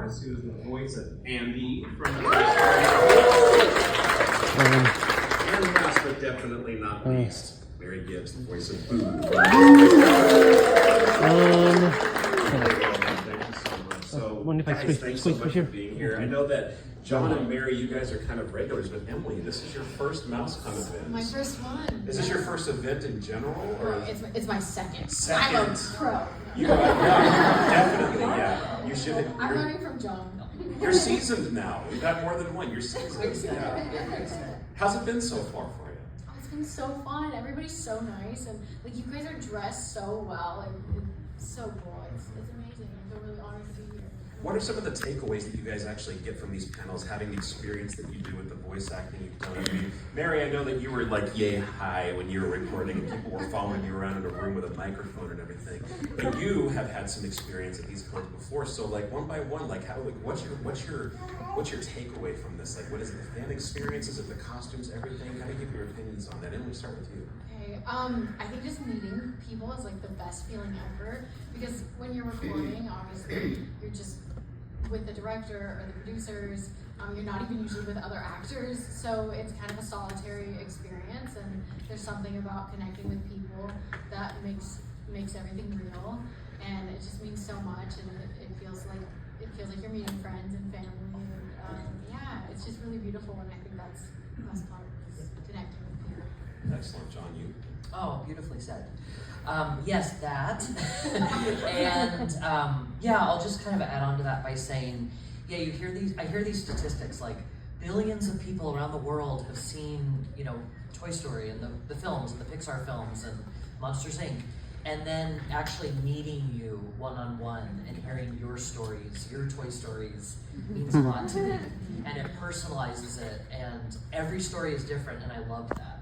course, who is the voice of Andy from the and last but definitely not least, Mary Gibbs, the voice of Boo. Thank you so much. So, guys, thanks so much for being here. I know that John and Mary, you guys are kind of regulars, but Emily, this is your first MouseCon event. My first one. Is this your first event in general? Or? It's my second. Second. I'm a pro. You are, yeah, definitely, yeah. You should. I'm learning from John. You're seasoned now. You've got more than one. You're seasoned. Yeah. How's it been so far for you? Oh, it's been so fun. Everybody's so nice, and like you guys are dressed so well, and it's so cool. It's amazing. I feel really honored to be here. What are some of the takeaways that you guys actually get from these panels, having the experience that you do with the voice acting you've done? I mean, Mary, I know that you were like yay high when you were recording and people were following you around in a room with a microphone and everything. But you have had some experience at these cons before, so like one by one, like what's your takeaway from this? Like what is it, the fan experience? Is it the costumes, everything? How do you give your opinions on that? And we start with you. Okay, I think just meeting people is like the best feeling ever, because when you're recording, obviously, you're just with the director or the producers, you're not even usually with other actors, so it's kind of a solitary experience, and there's something about connecting with people that makes everything real, and it just means so much, and it feels like you're meeting friends and family, and yeah, it's just really beautiful, and I think that's the best part, is connecting with people. Excellent, John, you? Oh, beautifully said. Yes, that. And yeah, I'll just kind of add on to that by saying, yeah, I hear these statistics, like billions of people around the world have seen, Toy Story and the films and the Pixar films and Monsters, Inc. And then actually meeting you one-on-one and hearing your stories, your Toy Stories, means a lot to me. And it personalizes it, and every story is different, and I love that.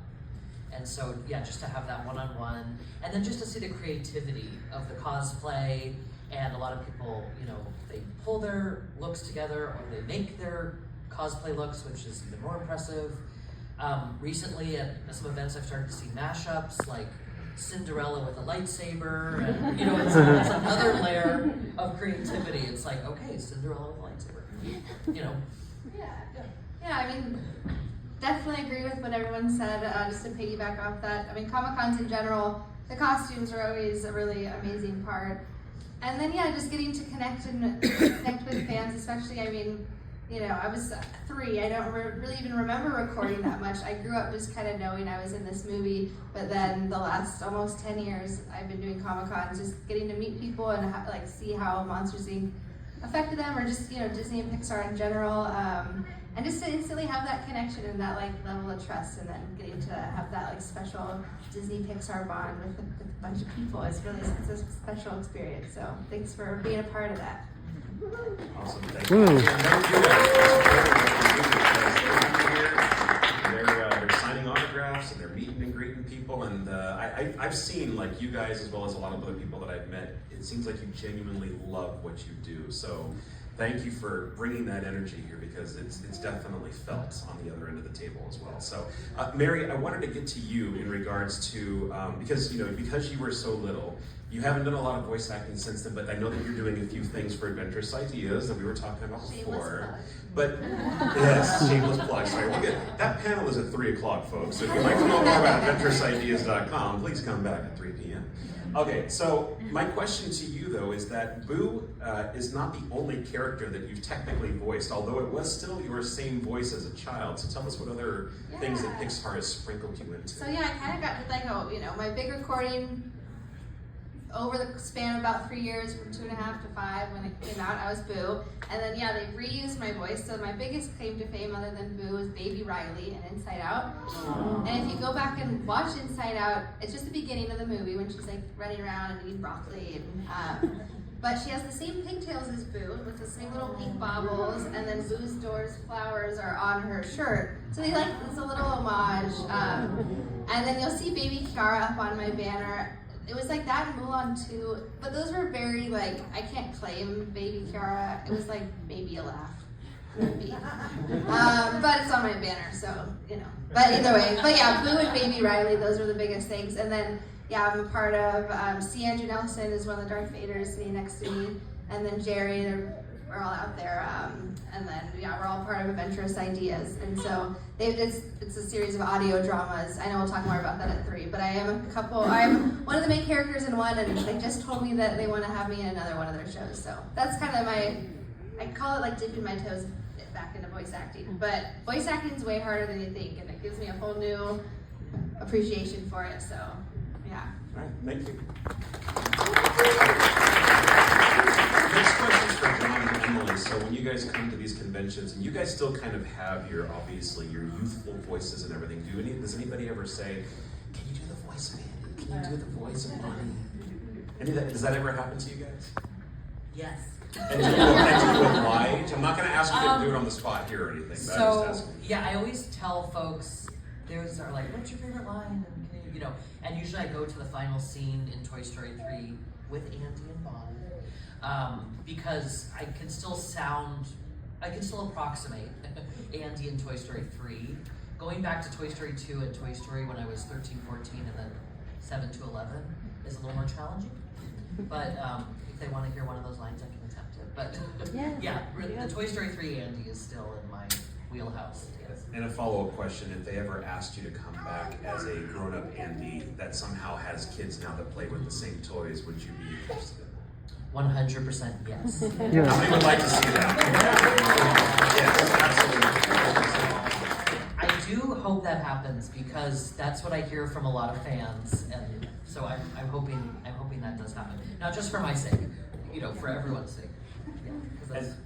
And so, yeah, just to have that one-on-one, and then just to see the creativity of the cosplay, and a lot of people, they pull their looks together, or they make their cosplay looks, which is even more impressive. Recently, at some events, I've started to see mashups, like Cinderella with a lightsaber, and, it's another layer of creativity. It's like, okay, Cinderella with a lightsaber, Yeah, I mean, definitely agree with what everyone said, just to piggyback off that. I mean, Comic-Cons in general, the costumes are always a really amazing part. And then, yeah, just getting to connect with fans, especially, I mean, I was 3. I don't really even remember recording that much. I grew up just kind of knowing I was in this movie, but then the last almost 10 years, I've been doing Comic-Cons, just getting to meet people and see how Monsters, Inc. affected them, or just, Disney and Pixar in general. And just to instantly have that connection and that level of trust, and then getting to have that special Disney Pixar bond with a bunch of people. It's a special experience. So thanks for being a part of that. Awesome, thank you. They're signing autographs and they're meeting and greeting people, and I've seen, like, you guys as well as a lot of other people that I've met, it seems like you genuinely love what you do. So thank you for bringing that energy here, because it's definitely felt on the other end of the table as well. So, Mary, I wanted to get to you in regards to, because you were so little, you haven't done a lot of voice acting since then, but I know that you're doing a few things for Adventurous Ideas that we were talking about before. But, yes, shameless plug. Sorry, that panel is at 3 o'clock, folks. So if you'd like to know more about AdventurousIdeas.com, please come back at 3 p.m. Okay, so my question to you, though, is that Boo is not the only character that you've technically voiced, although it was still your same voice as a child. So tell us what other things that Pixar has sprinkled you into. So yeah, I kind of got to my big recording over the span of about 3 years, from 2.5 to 5, when it came out, I was Boo. And then, yeah, they reused my voice. So my biggest claim to fame other than Boo is Baby Riley in Inside Out. And if you go back and watch Inside Out, it's just the beginning of the movie when she's running around and eating broccoli. And, but she has the same pigtails as Boo, with the same little pink baubles, and then Boo's door's flowers are on her shirt. So they it's a little homage. And then you'll see Baby Kiara up on my banner. It was like that in Mulan too, but those were very I can't claim Baby Kiara. It was maybe a laugh. Maybe. But it's on my banner, so, But either way, but yeah, Boo and Baby Riley, those were the biggest things. And then, yeah, I'm a part of, C. Andrew Nelson is one of the Darth Vaders sitting next to me. And then Jerry, we're all out there, and then yeah, we're all part of Adventurous Ideas, and so it's a series of audio dramas. I know we'll talk more about that at 3, but I'm one of the main characters in one, and they just told me that they want to have me in another one of their shows. So that's kind of I call it like dipping my toes back into voice acting. But voice acting is way harder than you think, and it gives me a whole new appreciation for it. So yeah. All right, thank you. Next question is for John and Emily. So when you guys come to these conventions, and you guys still kind of have your youthful voices and everything, does anybody ever say, can you do the voice of Andy? Can you do the voice of Bonnie? Does that ever happen to you guys? Yes. And do you it live? I'm not going to ask you to do it on the spot here or anything. But So, I'm just asking. yeah, I always tell folks, theirs are like, what's your favorite line? And can you know, and usually I go to the final scene in Toy Story 3 with Andy and Bonnie, because I can still approximate Andy in Toy Story 3. Going back to Toy Story 2 and Toy Story when I was 13, 14, and then 7 to 11 is a little more challenging. But if they want to hear one of those lines, I can attempt it. But yeah, the Toy Story 3 Andy is still in my wheelhouse. Yes. And a follow-up question, if they ever asked you to come back as a grown-up Andy that somehow has kids now that play with the same toys, would you be interested? 100% yes. How many would like to see that? Yes, absolutely. I do hope that happens because that's what I hear from a lot of fans, and so I'm hoping that does happen. Not just for my sake, for everyone's sake. Yeah, 'cause that's,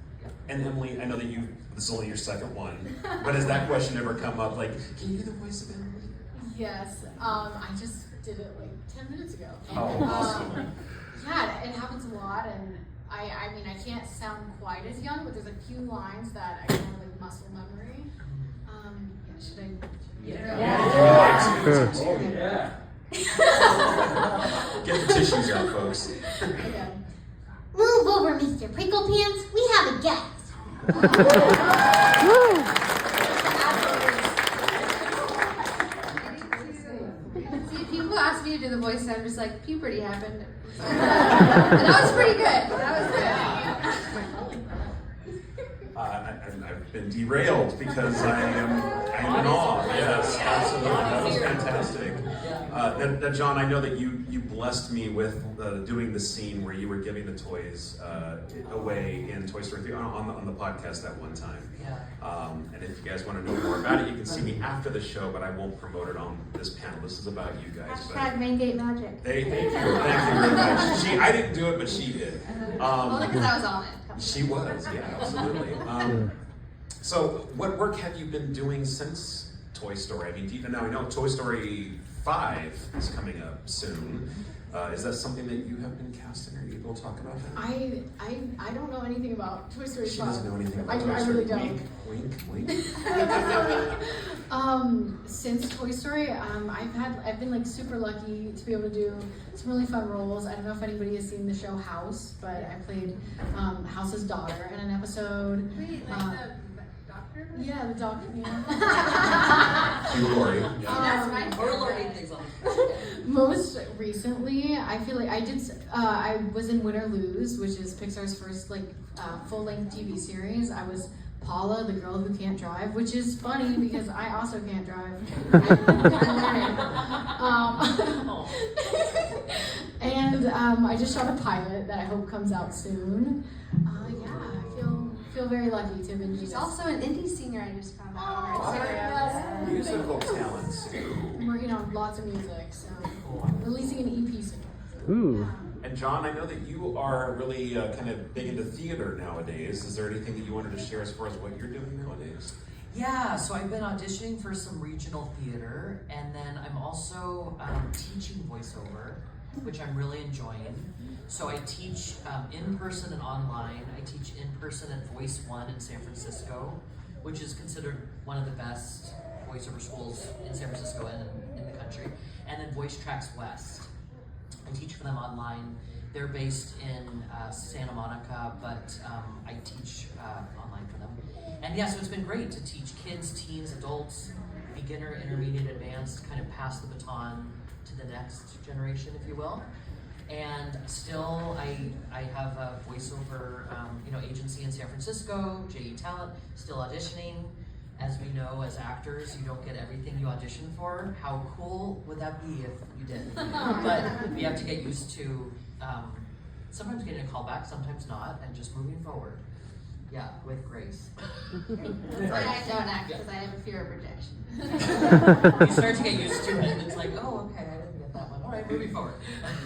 And Emily, I know that this is only your second one, but has that question ever come up? Like, can you do the voice of Emily? Yes, I just did it like 10 minutes ago. Oh, awesome. Yeah, it happens a lot, and I mean, I can't sound quite as young, but there's a few lines that I kind of like muscle memory. Should I? Yeah. Get the tissues out, folks. Okay. Move over, Mr. Prickle Pants. We have a guest. See, people ask me to do the voice, and I'm just like, puberty happened. But that was pretty good. That was good. I've been derailed because I am in awe. Yes, absolutely. That was fantastic. Now, John, I know that you blessed me with doing the scene where you were giving the toys away in Toy Story 3 on the podcast that one time. Yeah. And if you guys want to know more about it, you can see me after the show, but I won't promote it on this panel. This is about you guys. Hashtag Main Gate Magic. Thank you very much. I didn't do it, but she did. Only because I was on it. She was, yeah, absolutely. So, what work have you been doing since Toy Story? I mean, now I know Toy Story 5 is coming up soon. Is that something that you have been casting? Are you able to talk about that? I don't know anything about Toy Story 5. She doesn't know anything about Toy Story. I really don't. Wink, wink, wink. Since Toy Story, I've been like super lucky to be able to do some really fun roles. I don't know if anybody has seen the show House, but I played House's daughter in an episode. Wait, like the doctor? Yeah, the doctor. Yeah. Lori. That's my Or learning things on. Most recently, I feel like I was in Win or Lose, which is Pixar's first full-length TV series. I was Paula, the girl who can't drive, which is funny because I also can't drive. And I just shot a pilot that I hope comes out soon. I feel very lucky to have been. She's also an indie singer, I just found out. Oh, Instagram. musical talents. I'm working on lots of music, so releasing an EP soon. Ooh. And John, I know that you are really kind of big into theater nowadays. Is there anything that you wanted to share as far as what you're doing nowadays? Yeah, so I've been auditioning for some regional theater, and then I'm also teaching voiceover, which I'm really enjoying. So I teach in person and online. I teach in person at Voice One in San Francisco, which is considered one of the best voiceover schools in San Francisco and in the country. And then Voice Tracks West. I teach for them online. They're based in Santa Monica, but I teach online for them. And yeah, so it's been great to teach kids, teens, adults, beginner, intermediate, advanced, kind of pass the baton to the next generation, if you will. And still, I have a voiceover, agency in San Francisco, JE Talent, still auditioning. As we know, as actors, you don't get everything you audition for. How cool would that be if you did? But we have to get used to sometimes getting a call back, sometimes not, and just moving forward. Yeah, with grace. That's why I don't act, because I have a fear of rejection. You start to get used to it, and it's like, oh, okay, I didn't get that one. All right, moving forward.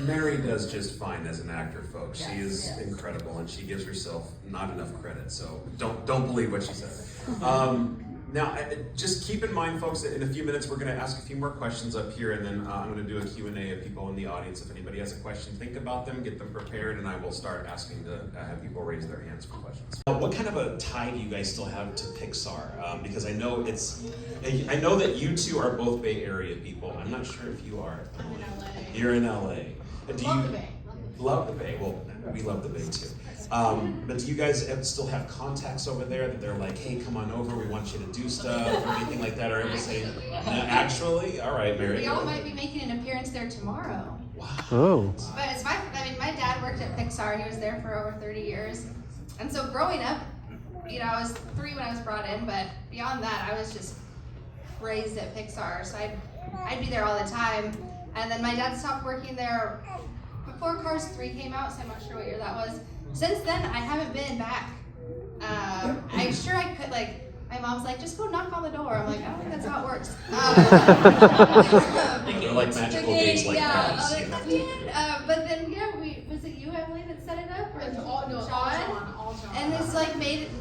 Mary does just fine as an actor, folks. She is Yes. incredible, and she gives herself not enough credit. So don't believe what she says. Now, just keep in mind, folks, that in a few minutes we're going to ask a few more questions up here, and then I'm going to do a Q&A of people in the audience. If anybody has a question, think about them, get them prepared, and I will start asking to have people raise their hands for questions. What kind of a tie do you guys still have to Pixar? Because I know that you two are both Bay Area people. I'm not sure if you are. I'm in LA. You're in LA. Do Love you the Bay. love the Bay? Well, we love the Bay too. But do you guys still have contacts over there that they're like, hey, come on over, we want you to do stuff, or anything like that? Or ever say, actually? All right, Mary. We all might be making an appearance there tomorrow. Wow. Oh. But it's my dad worked at Pixar. He was there for over 30 years. And so growing up, I was 3 when I was brought in, but beyond that, I was just raised at Pixar. So I'd be there all the time. And then my dad stopped working there before Cars 3 came out, so I'm not sure what year that was. Since then, I haven't been back. I'm sure I could, my mom's like, just go knock on the door. I'm like, I don't think that's how it works. They're like magical games like yeah, that. but then, was it you, Emily, that set it up? Or It's all John. All John. And it's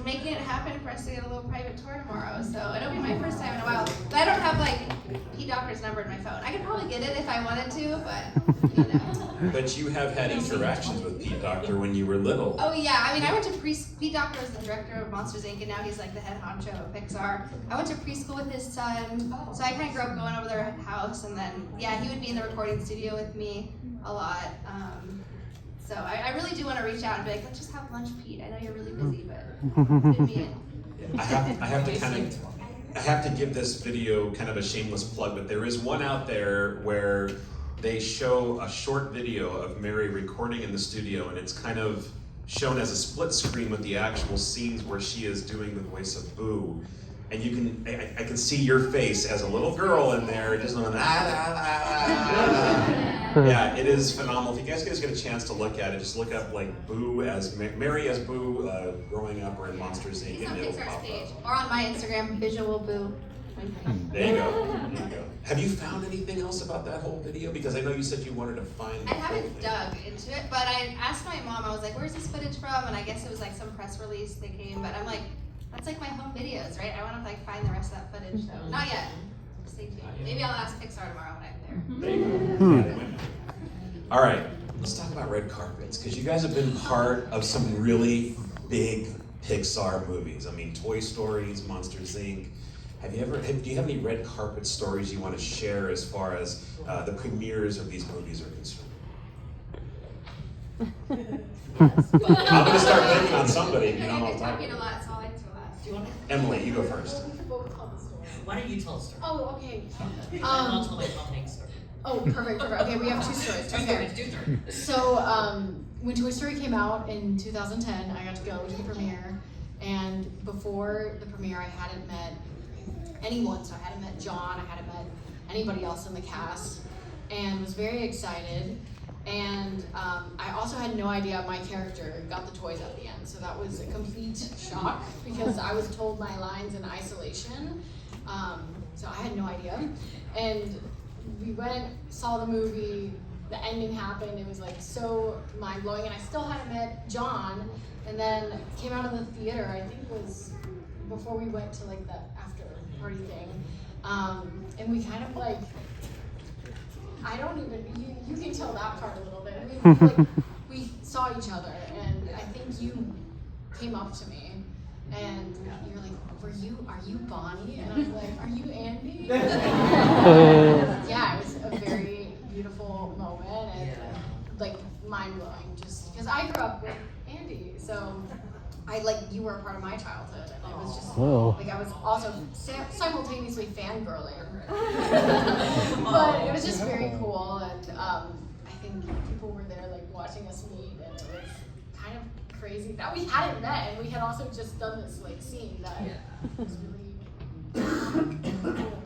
making it happen for us to get a little private tour tomorrow. So it'll be my first time in a while. But I don't have Pete Doctor's number in my phone. I could probably get it if I wanted to, but But you have had interactions with Pete Doctor when you were little. Oh yeah, I went to Pete Doctor was the director of Monsters Inc. and now he's the head honcho of Pixar. I went to preschool with his son, so I kind of grew up going over their house, and then he would be in the recording studio with me a lot. So I really do want to reach out and be like, let's just have lunch, Pete. I know you're really busy, but fit me in. I have to give this video kind of a shameless plug, but there is one out there where they show a short video of Mary recording in the studio, and it's kind of shown as a split screen with the actual scenes where she is doing the voice of Boo. And I can see your face as a little girl in there, just going, Yeah, it is phenomenal. If you guys get a chance to look at it, just look up Boo as Mary as Boo growing up, or in Monsters Inc. He's on and it'll Pixar's pop page up. or on my Instagram, Visual Boo. There you go. Have you found anything else about that whole video? Because I know you said you wanted to find. I haven't dug into it, but I asked my mom. I was like, "Where's this footage from?" And I guess it was some press release that came. But I'm like, "That's my home videos, right? I want to find the rest of that footage." So not yet. Stay tuned. Maybe I'll ask Pixar tomorrow when I'm there. There you go. All right, let's talk about red carpets, because you guys have been part of some really big Pixar movies. I mean, Toy Stories, Monsters Inc. Do you have any red carpet stories you want to share as far as the premieres of these movies are concerned? I'm going to start picking on somebody. I've been talking a lot, so I'll answer that. Do you want to? Emily, you go first. Why don't you tell a story? Oh, okay. And I'll tell my Tom Hanks story. Oh, perfect. Okay, we have 2 stories. Okay. Two stories. So, when Toy Story came out in 2010, I got to go to the premiere, and before the premiere, I hadn't met anyone. So I hadn't met John, I hadn't met anybody else in the cast, and was very excited. And I also had no idea my character got the toys at the end, so that was a complete shock because I was told my lines in isolation. So I had no idea. And we went, saw the movie, the ending happened, it was so mind-blowing, and I still hadn't met John. And then came out of the theater, I think it was before we went to the after party thing. And we kind of I don't even, you can tell that part a little bit. I mean, we saw each other, and I think you came up to me, and you're like, are you Bonnie? And I was like, are you Andy? Yeah, it was a very beautiful moment, and mind-blowing, just because I grew up with Andy, so you were a part of my childhood, and it was just, I was also simultaneously fangirling. But it was just very cool, and I think people were there watching us crazy that we hadn't met and we had also just done this like scene that was really cool.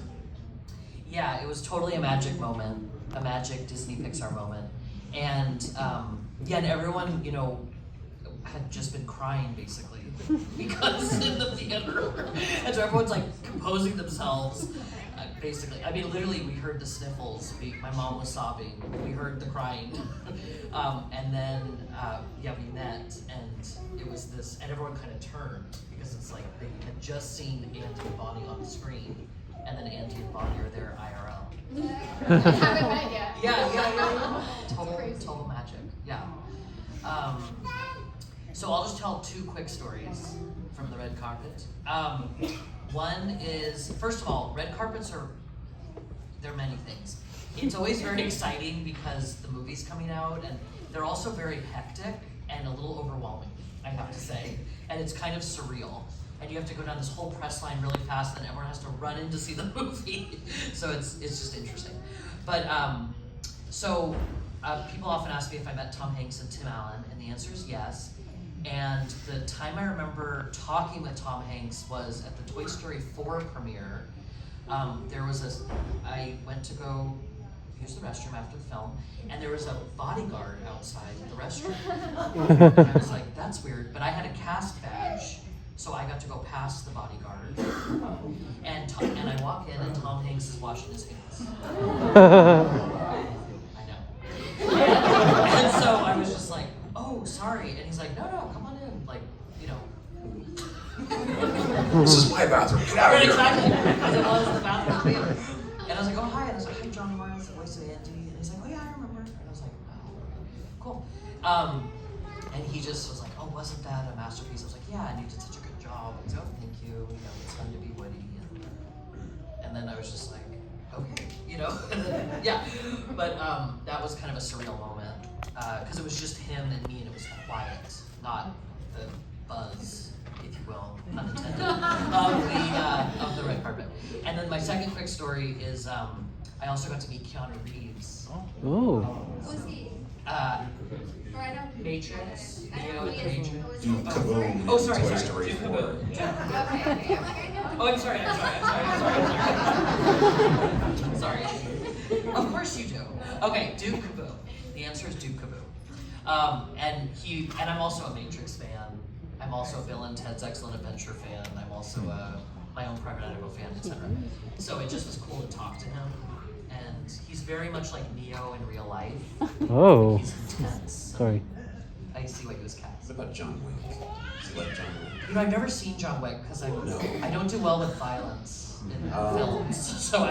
Yeah, it was totally a magic moment, a magic Disney Pixar moment. And and everyone, had just been crying basically because in the theater. And so everyone's like composing themselves. Basically, I mean, literally, we heard the sniffles. My mom was sobbing. We heard the crying, and then we met, and it was this, and everyone kind of turned because it's like they had just seen Andy and Bonnie on the screen, and then Andy and Bonnie are there IRL. Haven't met yet. Yeah. Crazy. Total magic. Yeah. So I'll just tell two quick stories from the red carpet. One is, first of all, red carpets they're many things. It's always very exciting because the movie's coming out, and they're also very hectic and a little overwhelming, I have to say. And it's kind of surreal. And you have to go down this whole press line really fast, and everyone has to run in to see the movie. So it's just interesting. But people often ask me if I met Tom Hanks and Tim Allen, and the answer is yes. And the time I remember talking with Tom Hanks was at the Toy Story 4 premiere. I went to go use the restroom after the film, and there was a bodyguard outside the restroom. And I was like, that's weird, but I had a cast badge, so I got to go past the bodyguard. And I walk in, and Tom Hanks is washing his hands. I know. And so I was just like, oh, sorry. And he's like, no, come on in. Like, This is my bathroom. Get out of here. Exactly. Because it was the bathroom theater. And I was like, oh, hi. And I was like, hi, Johnny Morris, the voice of Andy. And he's like, oh, yeah, I remember. And I was like, oh, cool. And he just was like, oh, wasn't that a masterpiece? I was like, yeah, and you did such a good job. And so, thank you. It's fun to be witty. And then I was just like, okay, yeah. But that was kind of a surreal moment. Because it was just him and me, and it was quiet, not the buzz, if you will, pun intended, of the red carpet. And then my second quick story is I also got to meet Keanu Reeves. Oh. Who's he? Matrix. I Neo know in the he is. Matrix. Duke Kaboom. Oh, sorry. Toy Story Duke 4. Kaboom. Okay. Oh, I'm sorry. Sorry. Of course you do. Okay, Duke Kaboom. The answer is Duke Kaboom. And I'm also a Matrix fan. I'm also a Bill and Ted's Excellent Adventure fan. I'm also my own Private Idaho fan, etc. So it just was cool to talk to him. And he's very much like Neo in real life. Oh. He's intense. Sorry. I see what he was cast. What about John Wick? Is he like John Wick? I've never seen John Wick because I don't do well with violence in films. So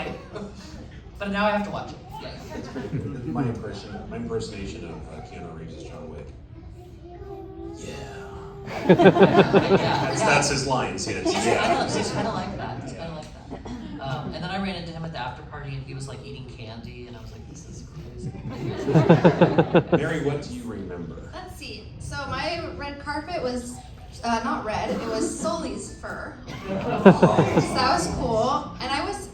but now I have to watch it. Yeah. It's pretty good. My impersonation of Keanu Reeves is John Wick. Yeah. That's his lines. Yes. It's kind of like that. And then I ran into him at the after party, and he was like eating candy, and I was like, this is crazy. Mary, what do you remember? Let's see. So my red carpet was not red. It was Sully's fur. So that was cool. And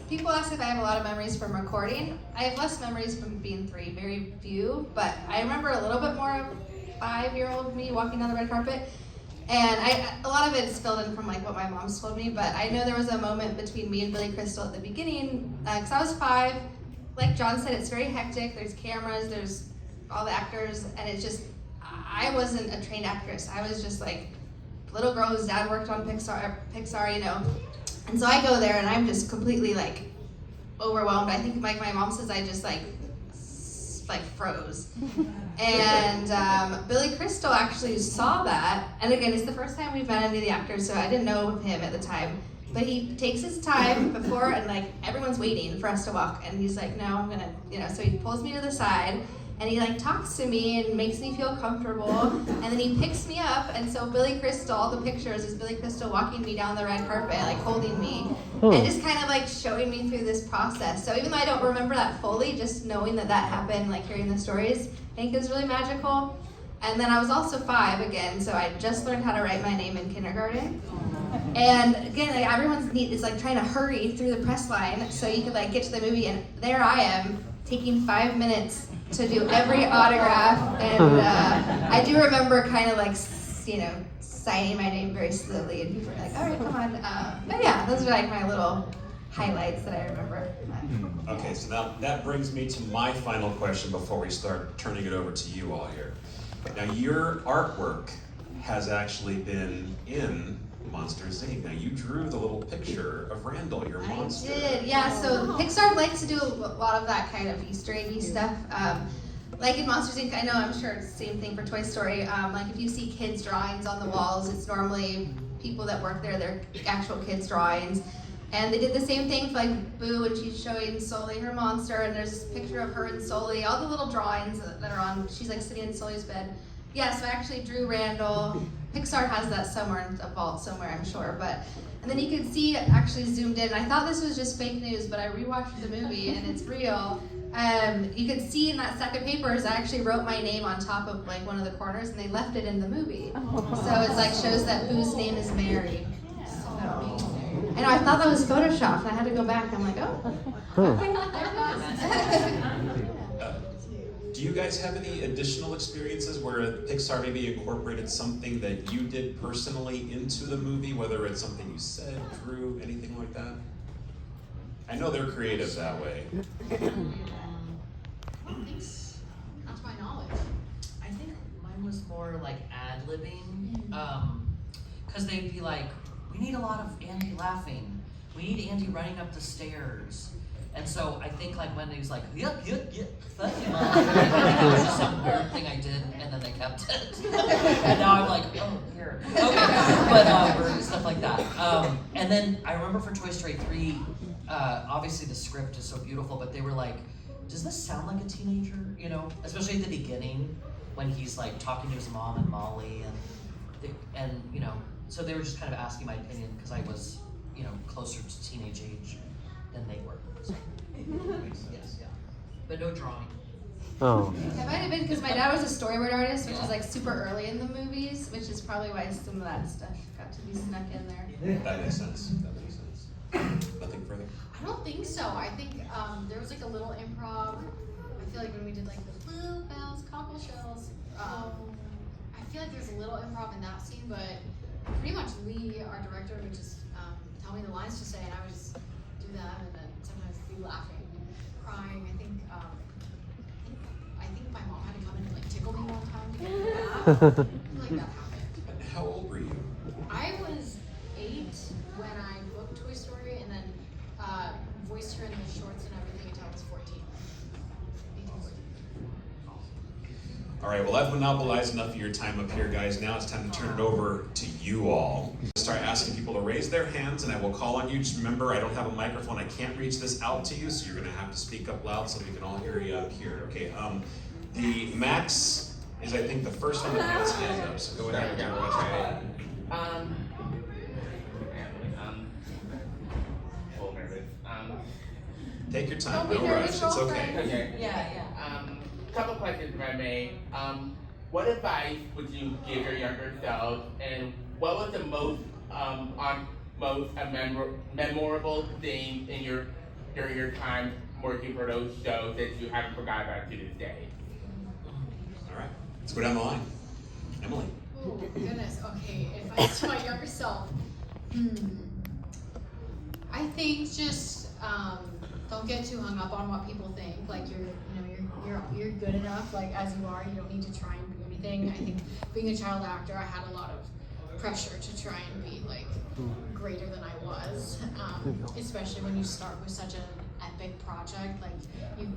people ask if I have a lot of memories from recording. I have less memories from being 3, very few. But I remember a little bit more of 5-year-old me walking down the red carpet. And a lot of it is filled in from like what my mom's told me, but I know there was a moment between me and Billy Crystal at the beginning, because I was 5. Like John said, it's very hectic. There's cameras, there's all the actors, and it's just, I wasn't a trained actress. I was just like little girl whose dad worked on Pixar, And so I go there and I'm just completely like overwhelmed. I think like my mom says I just like froze. And Billy Crystal actually saw that. And again, it's the first time we've met any of the actors, so I didn't know him at the time. But he takes his time before, and like everyone's waiting for us to walk. And he's like, no, I'm gonna, so he pulls me to the side. And he like talks to me and makes me feel comfortable. And then he picks me up. And so Billy Crystal, all the pictures is Billy Crystal walking me down the red carpet, like holding me. And just kind of like showing me through this process. So even though I don't remember that fully, just knowing that happened, like hearing the stories, I think is really magical. And then I was also 5 again, so I just learned how to write my name in kindergarten. And again, like, everyone's is like trying to hurry through the press line so you could like get to the movie. And there I am, taking 5 minutes to do every autograph, and I do remember kind of like signing my name very slowly, and people were like, all right, come on. But yeah, those are like my little highlights that I remember. Okay, so now that brings me to my final question before we start turning it over to you all here. Now, your artwork has actually been in Monsters, Inc. Now, you drew the little picture of Randall, your monster. I did, yeah. So Pixar likes to do a lot of that kind of Easter eggy stuff. Like in Monsters, Inc., I know, I'm sure it's the same thing for Toy Story. Like if you see kids' drawings on the walls, it's normally people that work there, they're actual kids' drawings. And they did the same thing for like Boo, and she's showing Sully her monster, and there's this picture of her and Sully, all the little drawings that are on, she's like sitting in Sully's bed. Yeah, so I actually drew Randall. Pixar has that somewhere in a vault somewhere, I'm sure. And then you can see it actually zoomed in. I thought this was just fake news, but I rewatched the movie and it's real. You can see in that stack of papers, I actually wrote my name on top of like one of the corners, and they left it in the movie. So it's like shows that Boo's name is Mary. So, I know, I thought that was Photoshopped, and I had to go back. I'm like, oh. Do you guys have any additional experiences where Pixar maybe incorporated something that you did personally into the movie, whether it's something you said, drew, anything like that? I know they're creative that way. I don't think so. Not to my knowledge. I think mine was more like ad-libbing, because they'd be like, we need a lot of Andy laughing. We need Andy running up the stairs. And so I think like when he was like, yep, thank you, Mom. It was just some weird thing I did, and then they kept it. And now I'm like, oh, here. Okay, but or stuff like that. And then I remember for Toy Story 3, obviously the script is so beautiful, but they were like, does this sound like a teenager? You know, especially at the beginning when he's like talking to his mom and Molly, and you know, so they were just kind of asking my opinion because I was, you know, closer to teenage age than they were. So, yes, yeah. But no drawing. Oh. It might have been because my dad was a storyboard artist, which is like super early in the movies, which is probably why some of that stuff got to be snuck in there. That makes sense. Nothing further? I don't think so. I think there was like a little improv. I feel like when we did like the bluebells, cockle shells, I feel like there's a little improv in that scene, but pretty much Lee, our director, would just tell me the lines to say, and I would just do that, and then sometimes be laughing, crying. I think my mom had to come in and like tickle me one time to get me to laugh. I feel like that happened. How old were you? I was 8 when I booked Toy Story, and then voiced her in the shorts and everything until I was 14. 18, 14. All right, well, I've monopolized enough of your time up here, guys. Now it's time to turn it over to you all. Start asking people to raise their hands, and I will call on you. Just remember, I don't have a microphone. I can't reach this out to you, so you're going to have to speak up loud so we can all hear you up here. Okay, the Max is, I think, the first one that has his hand up, so go ahead and tell what's right. Take your time, no rush, it's okay. Okay. Yeah. Couple questions, if I may. What advice would you give your younger self, and what was the most memorable thing in during your time working for those shows that you haven't forgotten about to this day? All right, let's go down the line. Emily. Oh goodness. Okay, advice to my younger self. I think just don't get too hung up on what people think. Like you're good enough. Like as you are, you don't need to try and do anything. I think being a child actor, I had a lot of pressure to try and be like greater than I was. Especially when you start with such an epic project. Like you,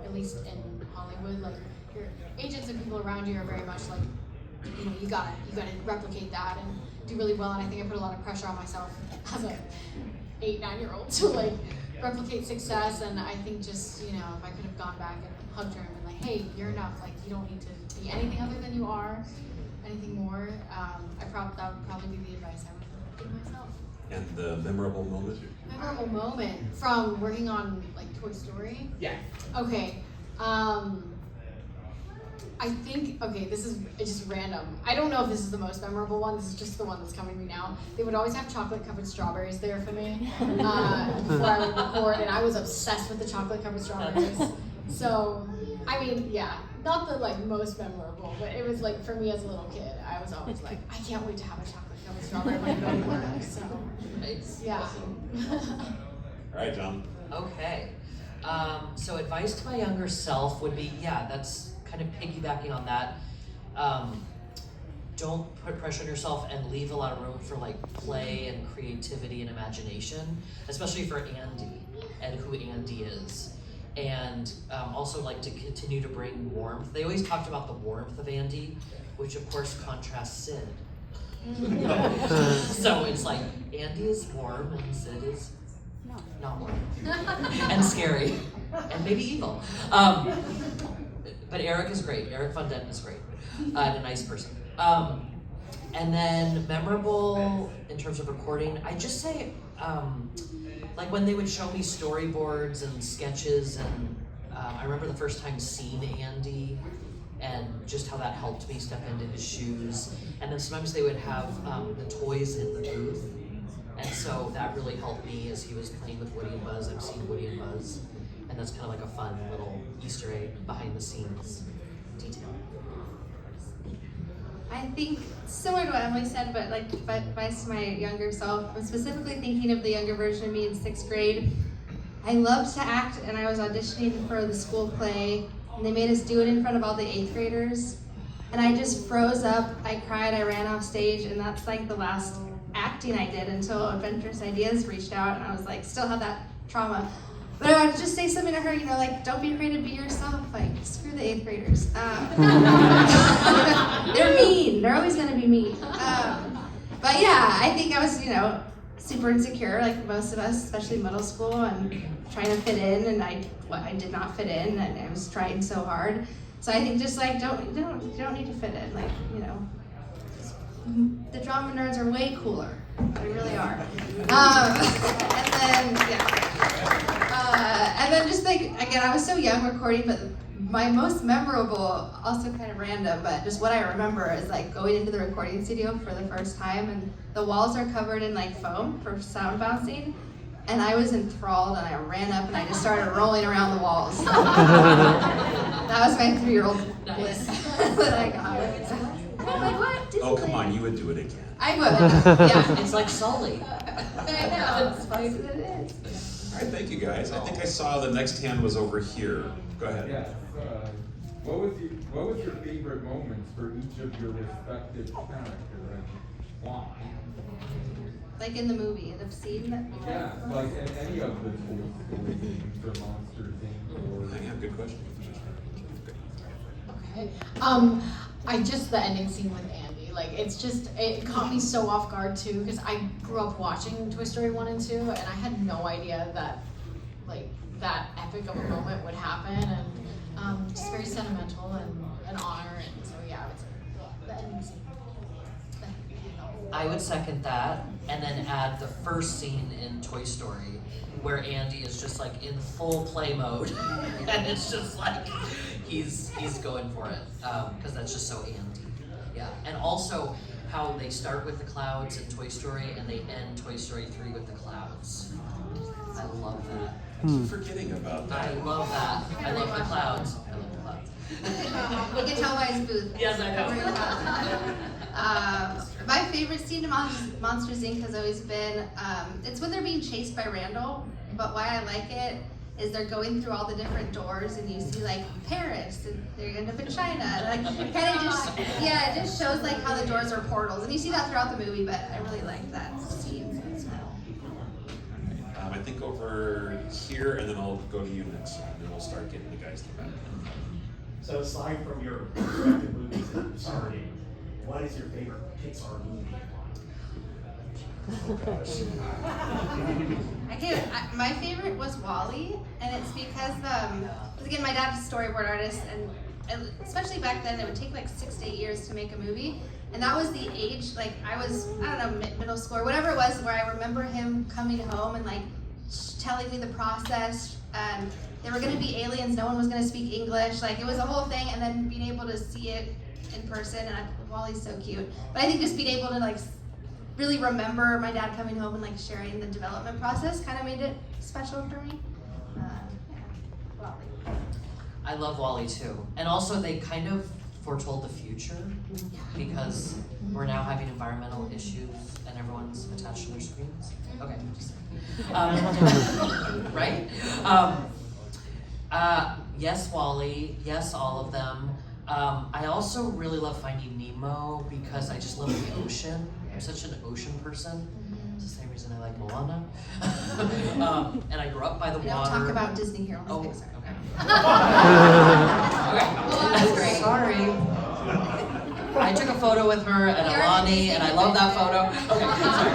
at least in Hollywood, like your agents and people around you are very much like, you know, you gotta replicate that and do really well. And I think I put a lot of pressure on myself as a 8-9-year-old to like replicate success. And I think just, you know, if I could have gone back and hugged her and been like, hey, you're enough. Like you don't need to be anything other than you are, anything more. That would probably be the advice I would give myself. And the memorable moment? Memorable moment from working on like Toy Story? Yeah. Okay. I think, okay, this is just random. I don't know if this is the most memorable one. This is just the one that's coming to me now. They would always have chocolate-covered strawberries there for me before I would record, and I was obsessed with the chocolate-covered strawberries. So, I mean, yeah, not the like most memorable, but it was like for me as a little kid, I was always like, I can't wait to have a chocolate covered strawberry when I go to work. So Nice. yeah. All right, John. Okay. So advice to my younger self would be, yeah, that's kind of piggybacking on that. Don't put pressure on yourself and leave a lot of room for like play and creativity and imagination, especially for Andy and who Andy is. And also like to continue to bring warmth. They always talked about the warmth of Andy, which of course contrasts Sid. So it's like Andy is warm and Sid is not warm. And scary. And maybe evil. But Eric is great. Eric Von Dent is great. And a nice person. And then memorable in terms of recording, I just say, like when they would show me storyboards and sketches, and I remember the first time seeing Andy and just how that helped me step into his shoes. And then sometimes they would have the toys in the booth. And so that really helped me as he was playing with Woody and Buzz. I've seen Woody and Buzz. And that's kind of like a fun little Easter egg behind the scenes detail. I think similar to what Emily said, but like advice to my younger self, I'm specifically thinking of the younger version of me in 6th grade. I loved to act, and I was auditioning for the school play, and they made us do it in front of all the 8th graders. And I just froze up, I cried, I ran off stage, and that's like the last acting I did until Adventurous Ideas reached out, and I was like, still have that trauma. But I would just say something to her, you know, like, don't be afraid to be yourself, like, screw the 8th graders. They're mean, they're always gonna be mean. But yeah, I think I was, you know, super insecure, like most of us, especially middle school, and trying to fit in, and I did not fit in, and I was trying so hard. So I think just like, you don't need to fit in, like, you know, the drama nerds are way cooler, they really are. And then just like, again, I was so young recording, but my most memorable, also kind of random, but just what I remember is like going into the recording studio for the first time, and the walls are covered in like foam for sound bouncing, and I was enthralled, and I ran up and I just started rolling around the walls. That was my 3-year-old bliss that I got. I'm like, what? Oh, come on, you would do it again. I would, yeah. It's like Sully. I know, it's funny that it is. All right, thank you guys. I think I saw the next hand was over here. Go ahead. Yes. What was your favorite moments for each of your respective characters and why? Like in the movie, the scene that. Yeah, like in any of the Toy Story games or Monsters Inc. or. I have a good question. Okay. I just the ending scene with Andy, like it caught me so off guard too, because I grew up watching Toy Story 1 and 2, and I had no idea that like that epic of a moment would happen, and just very sentimental and an honor, and so yeah, it's the ending scene. I would second that, and then add the first scene in Toy Story where Andy is just like in full play mode, and it's just like he's going for it, because that's just so Andy. Yeah, and also how they start with the clouds in Toy Story and they end Toy Story 3 with the clouds. I love that. I keep forgetting about that. I love that. I love the clouds. I love the clouds. You can tell by his booth. Yes, I know. My favorite scene in Monsters Inc. has always been, it's when they're being chased by Randall, but why I like it is they're going through all the different doors, and you see like Paris, and they end up in China. Like, kind of just, yeah, it just shows like how the doors are portals, and you see that throughout the movie, but I really like that scene. I think over here, and then I'll go to you next, and then we'll start getting the guys to the back. So aside from your respective movies that you starred in, what is your favorite Pixar movie? Oh gosh. My favorite was WALL-E, and it's because again, my dad's a storyboard artist, and especially back then, it would take like 6 to 8 years to make a movie, and that was the age, like I was, I don't know, middle school or whatever it was, where I remember him coming home and like telling me the process, and there were going to be aliens, no one was going to speak English, like it was a whole thing, and then being able to see it in person, and WALL-E's so cute. But I think just being able to like really remember my dad coming home and like sharing the development process kind of made it special for me. Yeah, WALL-E. I love WALL-E too. And also they kind of foretold the future because we're now having environmental issues and everyone's attached to their screens. Okay, just right? Yes, WALL-E, yes, all of them. I also really love Finding Nemo because I just love the ocean. I'm such an ocean person. It's the same reason I like Moana. And I grew up by the We water. don't talk about Disney here on Oh, Pixar. okay. Moana's great. Sorry. I took a photo with her and We are Alani, and I love that photo. Okay, sorry.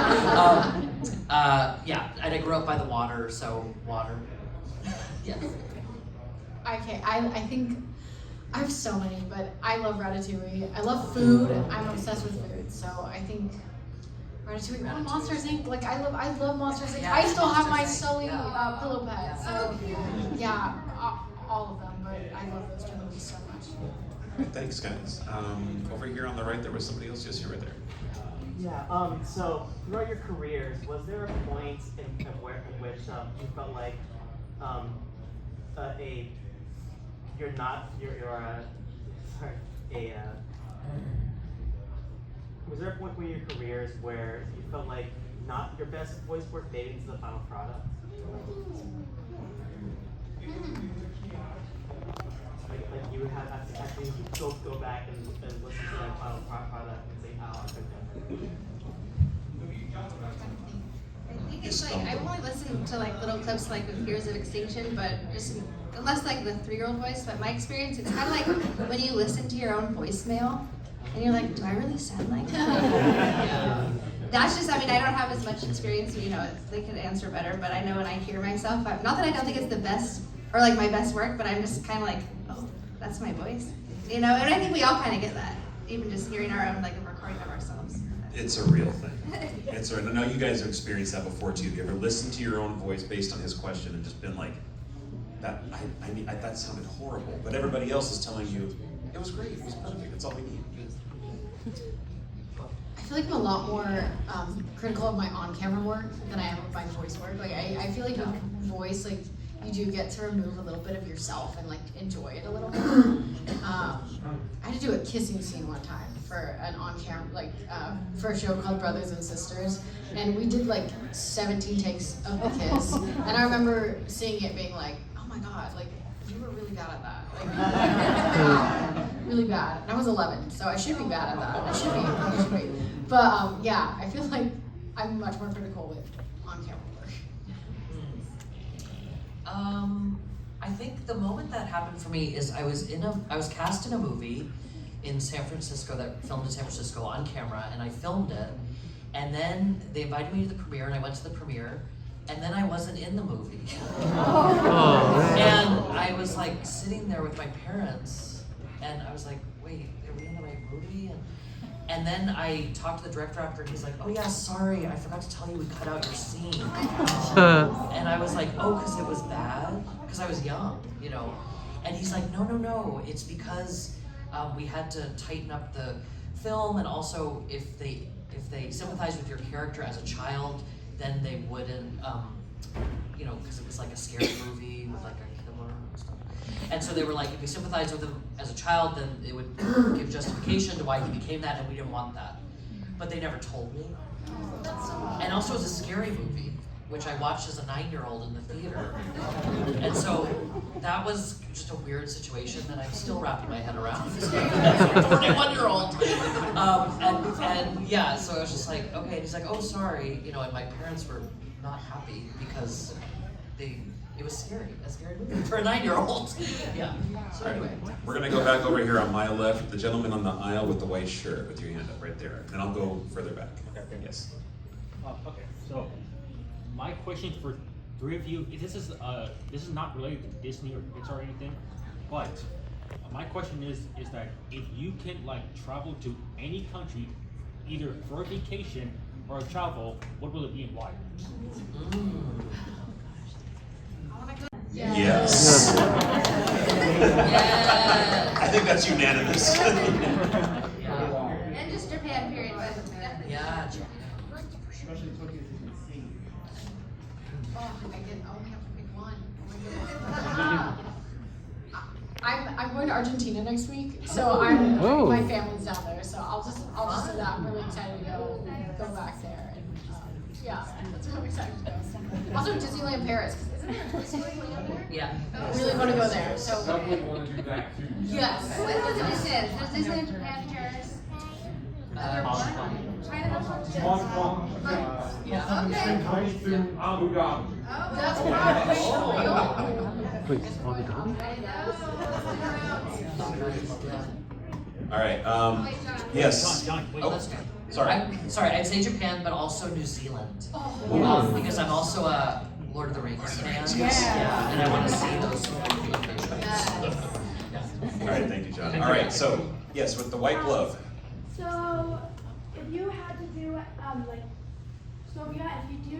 Yeah, and I grew up by the water, so water. Yes. Okay, I think I have so many, but I love Ratatouille. I love food. I'm obsessed with food, so I think Ratatouille. Oh, Monsters Inc. Like I love Monsters Inc. Yeah, I still have my Monsters Inc. Sully Yeah. pillow pet. Yeah. So yeah, all of them. But I love those two movies so much. Thanks, guys. Over here on the right, there was somebody else. Yes, you were there. Yeah, so throughout your careers, was there a point in which you felt like was there a point in your careers where you felt like not your best voice work made it into the final product? Like you would have actually go back and listen to that final product and say, oh, I couldn't have done I think it's like I've only listened to like little clips like with Fears of Extinction, but just unless like the 3-year-old voice. But my experience, it's kind of like when you listen to your own voicemail and you're like, do I really sound like that? That's just, I mean, I don't have as much experience, you know, they could answer better, but I know when I hear myself, not that I don't think it's the best or like my best work, but I'm just kind of like, oh, that's my voice, you know. And I think we all kind of get that, even just hearing our own like a recording of ourselves. It's a real thing. It's a, I know you guys have experienced that before too. Have you ever listened to your own voice based on his question and just been like, that that sounded horrible, but everybody else is telling you it was great, it was perfect, that's all we need. I feel like I'm a lot more critical of my on-camera work than I am of my voice work. Like I feel like with voice, like you do get to remove a little bit of yourself and like enjoy it a little bit. I had to do a kissing scene one time for an on-camera, like for a show called Brothers and Sisters, and we did like 17 takes of the kiss, and I remember seeing it being like, oh my god, like you were really bad at that, like really bad. And I was 11, so I should be bad at that. I should be. But yeah, I feel like I'm much more critical with on-camera work. I think the moment that happened for me is I was cast in a movie in San Francisco that filmed in San Francisco on camera, and I filmed it, and then they invited me to the premiere, and I went to the premiere, and then I wasn't in the movie. And I was like sitting there with my parents, and I was like, wait, are we in the right movie? And then I talked to the director after, and he's like, oh yeah, sorry, I forgot to tell you we cut out your scene. And I was like, oh, because it was bad? Because I was young, you know? And he's like, no, it's because we had to tighten up the film, and also if they sympathize with your character as a child, then they wouldn't, you know, because it was like a scary movie with like a killer and stuff. And so they were like, if we sympathize with him as a child, then it would give justification to why he became that, and we didn't want that. But they never told me. And also it was a scary movie, which I watched as a 9-year-old in the theater. And so that was just a weird situation that I'm still wrapping my head around as a 41-year-old. And yeah, so I was just like, okay, and he's like, oh, sorry, you know, and my parents were not happy because it was scary, a scary movie for a 9-year-old. Yeah. So anyway. We're gonna go back over here on my left, the gentleman on the aisle with the white shirt with your hand up right there. And I'll go further back. Yes. Okay, so my question for 3 of you, this is not related to Disney or Pixar or anything, but my question is that if you can like travel to any country, either for a vacation or a travel, what will it be and why? Yes. Yeah. I think that's unanimous. And just Japan, period. But definitely. Yeah. Oh, I only have to pick one. Oh my goodness. I Argentina next week, so my family's down there, so I'll just say that I'm really excited to go back there, and yeah, that's what I'm excited to go. Also Disneyland Paris, 'cause isn't there a Toy Story Land there? Yeah. I really want to go there. So Definitely want to do that too. yes. What is it? There's Disneyland Japan, Paris. Hong Kong, Okay. comes through Abu Dhabi. That's what Wait, Abu Dhabi? All right. Yes. John, wait. Oh, sorry. Sorry, I'd say Japan, but also New Zealand. Because I'm also a Lord of the Rings fan. Yeah, and I want to see those locations. All right. Thank you, John. All right. So yes, with the white glove. So, if you had to do, if you do,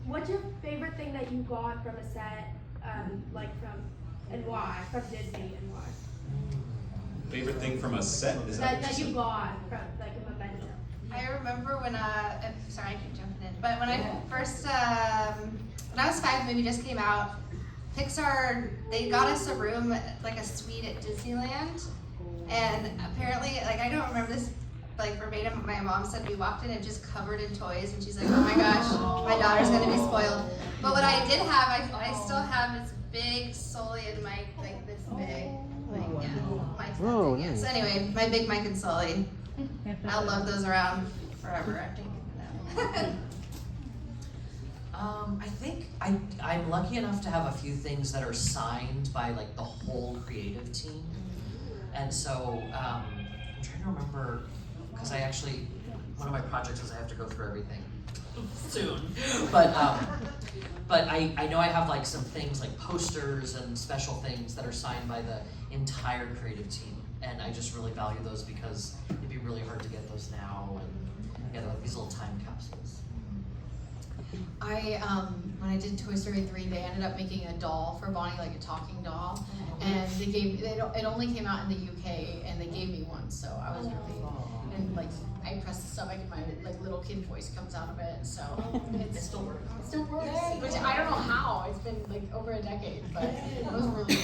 what's your favorite thing that you got from a set, and why, from Disney, and why? Favorite thing from a set is that That you got from, like, a memento. I remember when sorry, I keep jumping in, but when I first when I was 5, the movie just came out. Pixar, they got us a room, like a suite at Disneyland, and apparently, like, I don't remember this like verbatim. My mom said we walked in and just covered in toys, and she's like, "Oh my gosh, my daughter's gonna be spoiled." But what I did have, I still have this big Sully and Mike, like this big, like Mike's Oh, yeah. nice. So anyway, my big Mike and Sully. I'll love those around forever, I think. I think I'm lucky enough to have a few things that are signed by like the whole creative team, and so I'm trying to remember because one of my projects is I have to go through everything soon, but I know I have like some things like posters and special things that are signed by the entire creative team, and I just really value those because it'd be really hard to get those now, and they're like these little time capsules. When I did Toy Story 3, they ended up making a doll for Bonnie, like a talking doll, and it only came out in the UK, and they gave me one, so I was really, and like I press the stomach and my like little kid voice comes out of it, so It still works. it still works, which I don't know how. It's been like over a decade, but it was really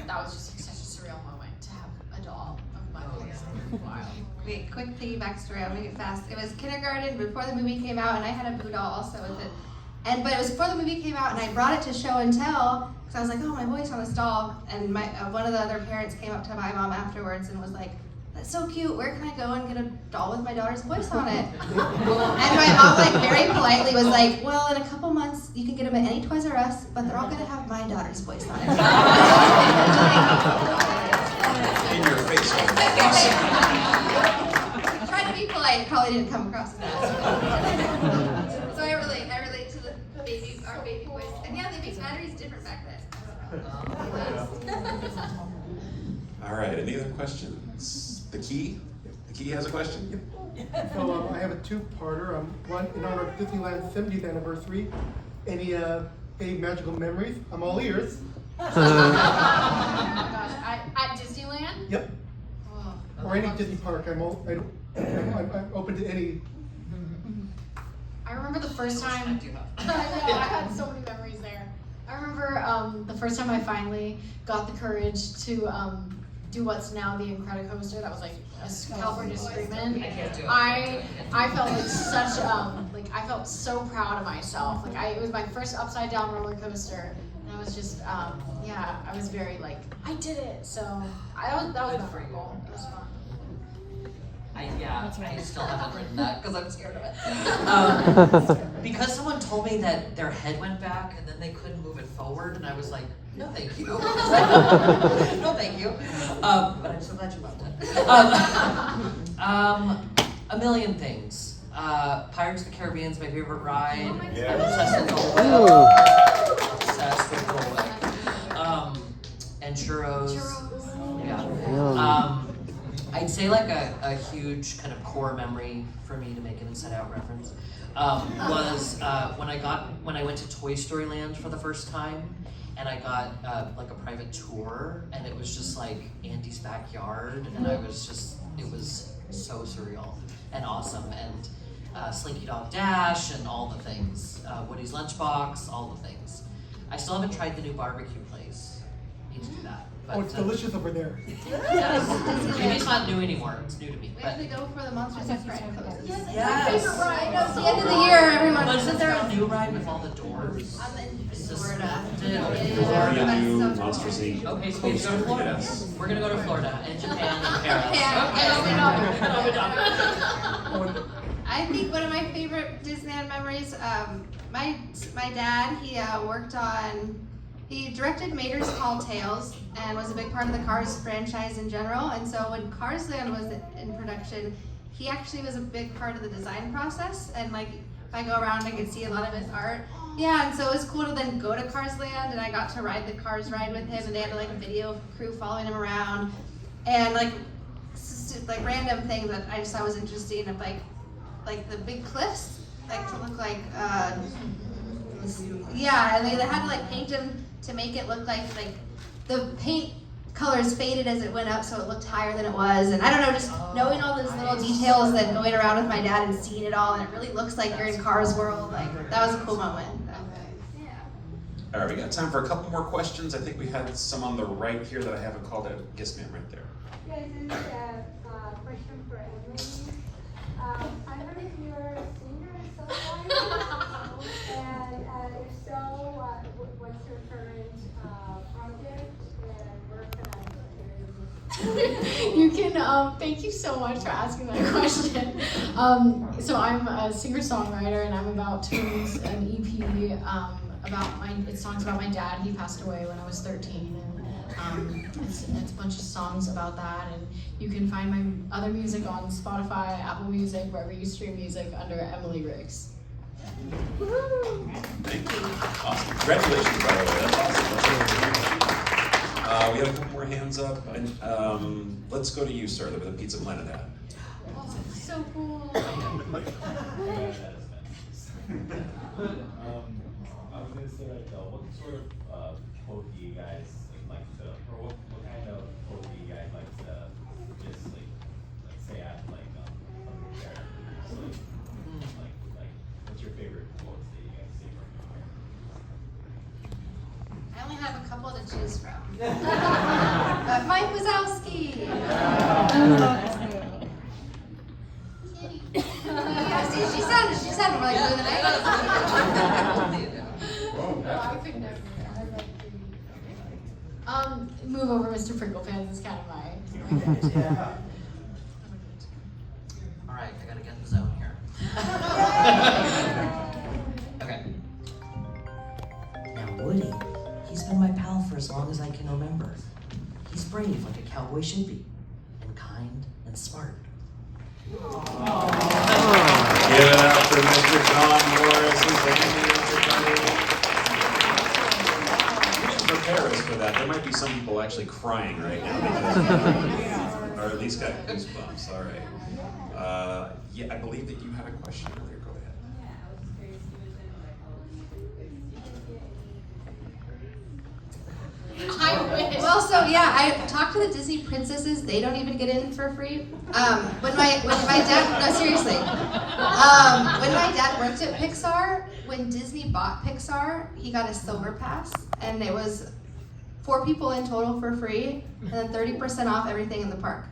that was just like, such a surreal moment to have a doll of my voice. Wow. Wait, quick piggyback story, I'll make it fast. It was kindergarten before the movie came out, and I had a Boo doll also with it. But it was before the movie came out, and I brought it to show and tell, because I was like, oh, my voice on this doll. And one of the other parents came up to my mom afterwards and was like, that's so cute, where can I go and get a doll with my daughter's voice on it? And my mom like very politely was like, well, in a couple months, you can get them at any Toys R Us, but they're all gonna have my daughter's voice on it. In your face. Tried to be polite, probably didn't come across as that. So I relate to our baby voice. And yeah, they make batteries different back then. All right. Any other questions? The Key has a question. So I have a two-parter. One in honor of Disneyland's 70th anniversary. Any magical memories? I'm all ears. Oh my gosh, at Disneyland? Yep. Oh. Or any Disney park. I'm open to any. I remember the first time. I had so many memories there. I remember the first time I finally got the courage to do what's now the Incredicoaster. That was like a California Screamin'. I felt like such I felt so proud of myself. It was my first upside down roller coaster, and I was just I was very like I did it. So that was memorable. It was fun. I still haven't written that because I'm scared of it. Because someone told me that their head went back and then they couldn't move it forward, and I was like, no, thank you. No, thank you. But I'm so glad you loved it. A million things. Pirates of the Caribbean's my favorite ride. I'm obsessed with Dole Whip. Obsessed with Dole Whip. And churros. Yeah. I'd say like a huge kind of core memory for me, to make an Inside Out reference, was when I went to Toy Story Land for the first time, and I got like a private tour, and it was just like Andy's backyard, and it was so surreal and awesome, and Slinky Dog Dash and all the things, Woody's Lunchbox, all the things. I still haven't tried the new barbecue place. Need to do that. But, Oh, it's delicious over there. Yes. Maybe it's not new anymore. It's new to me. We have to go for the Monsters of Fright closes. Yes, it's Yes. my favorite ride. No, it's the end of the year, everyone. Wasn't there a new ride with all the doors? I'm in It's just- Florida. Florida That's new so Monsters cool. Inc. Okay, so we have to go to Florida. Yes. We're gonna go to Florida and Japan and Paris. I think one of my favorite Disneyland memories, my dad, he directed Mater's Tall Tales and was a big part of the Cars franchise in general. And so when Cars Land was in production, he actually was a big part of the design process. And like, if I go around, I can see a lot of his art. Yeah, and so it was cool to then go to Cars Land, and I got to ride the Cars ride with him, and they had like a video crew following him around, and like random things that I just thought was interesting, of like the big cliffs, like to look like yeah, and they had to like paint them to make it look like the paint colors faded as it went up, so it looked higher than it was. And I don't know, just knowing all those little details, then going around with my dad and seeing it all, and it really looks like you're in Cars World. Like, that was a cool moment. All right, we got time for a couple more questions. I think we had some on the right here that I haven't called out. Yes, ma'am, right there. Yes, this is a question for Emily. I heard you're a singer and songwriter, and if so, what's your current project, and where can I hear you? You can, thank you so much for asking that question. So I'm a singer-songwriter, and I'm about to release an EP it's songs about my dad. He passed away when I was 13, and it's a bunch of songs about that. And you can find my other music on Spotify, Apple Music, wherever you stream music, under Emily Riggs. Thank you. Awesome. Congratulations, by the way. That's awesome. We have a couple more hands up. And, let's go to you, sir, the Pizza Planet hat. Oh, so cool. I was gonna say, like, what sort of quote do you guys like to, or what kind of quote do you guys like to just like say at like from your characters? Like, what's your favorite quotes that you guys say from your characters? I only have a couple to choose from. Mike Wazowski. Yeah, see, she sounded more like blue than I did. I could never. Move over, Mr. Prickle Pants is kind of my All right, I gotta get in the zone here. Okay. Now Woody, he's been my pal for as long as I can remember. He's brave like a cowboy should be, and kind and smart. Give it up for Mr. John Morris, who's the prepare us for that. There might be some people actually crying right now. Or at least got goosebumps. All right. Yeah, I believe that you had a question earlier. Go ahead. Well, so yeah, I talked to the Disney princesses. They don't even get in for free. When my dad, no, seriously. When my dad worked at Pixar, when Disney bought Pixar, he got a silver pass, and it was 4 people in total for free, and then 30% off everything in the park.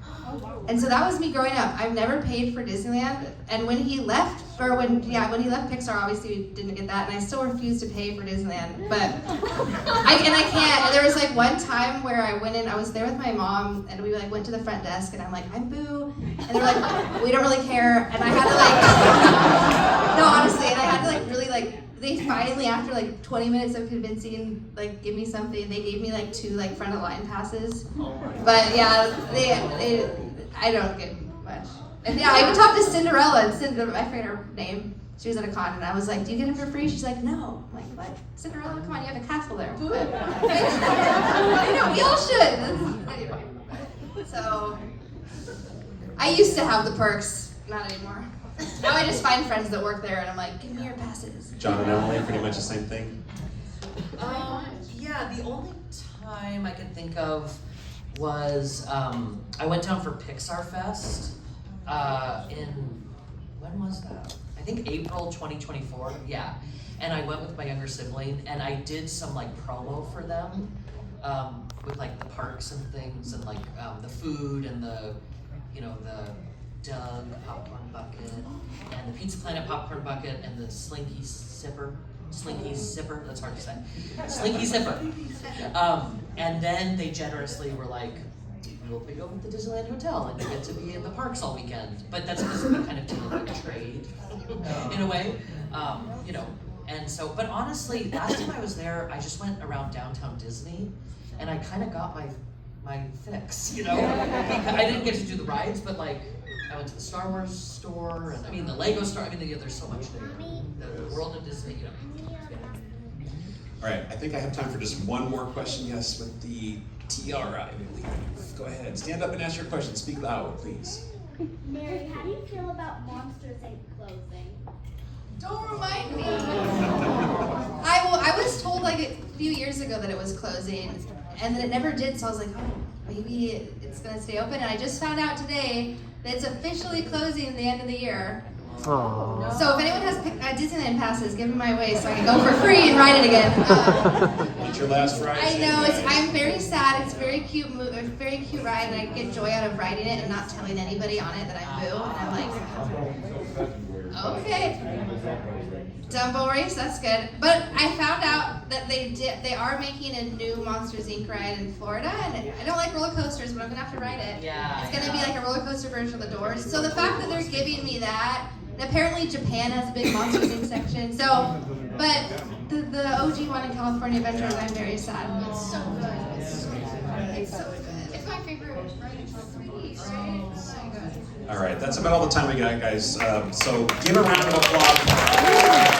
And so that was me growing up. I've never paid for Disneyland, and when he left Pixar, obviously we didn't get that, and I still refuse to pay for Disneyland. But I can't. And there was like one time where I went in, I was there with my mom, and we like went to the front desk, and I'm like, I'm Boo, and they're like, we don't really care, and I had to like, no, honestly, and I had to like really like. They finally, after like 20 minutes of convincing, like give me something, they gave me like 2 like front of line passes. But yeah, I don't get much. And yeah, I even talked to Cinderella, and I forget her name. She was at a con, and I was like, "Do you get it for free?" She's like, "No." I'm like, "What? Cinderella? Come on, you have a castle there." But, I know, we all should. Anyway, so I used to have the perks, not anymore. Now I just find friends that work there, and I'm like, give me your passes. John and Emily, pretty much the same thing? Yeah, the only time I can think of was I went down for Pixar Fest when was that? I think April 2024, yeah. And I went with my younger sibling, and I did some like promo for them. with like the parks and things, and like the food and the Doug popcorn bucket, and the Pizza Planet popcorn bucket, and the Slinky Zipper, that's hard to say, Slinky Zipper. And then they generously were like, we'll put you over at the Disneyland Hotel and you get to be in the parks all weekend. But that's because we kind of do like a trade in a way, And so, but honestly, last time I was there, I just went around downtown Disney and I kind of got my fix, I didn't get to do the rides, but like, I went to the Star Wars store, and the Lego store. There's so much there. The world of Disney, All right, I think I have time for just one more question. Yes, with the tiara, I believe. Go ahead, stand up and ask your question. Speak loud, please. Mary, how do you feel about Monsters Inc. closing? Don't remind me. I was told like a few years ago that it was closing, and then it never did. So I was like, oh, maybe it's gonna stay open. And I just found out today that it's officially closing at the end of the year. Aww. So if anyone has Disneyland passes, give me my way so I can go for free and ride it again. It's your last ride. I know, I'm very sad. It's a very cute ride, and I get joy out of riding it and not telling anybody on it that I'm Boo. And I'm like, okay, Dumbo race, that's good. But I found out that they are making a new Monsters Inc. ride in Florida, and I don't like roller coasters, but I'm gonna have to ride it. Yeah. It's gonna be like a roller coaster version of the Doors. So the fact that they're giving me that. And apparently Japan has a big Monsters Inc. section. So, but the OG one in California Adventures, I'm very sad. It's so good. It's so good. It's my favorite ride in 3D, right? It's so good. All right, that's about all the time we got, guys. So give a round of applause.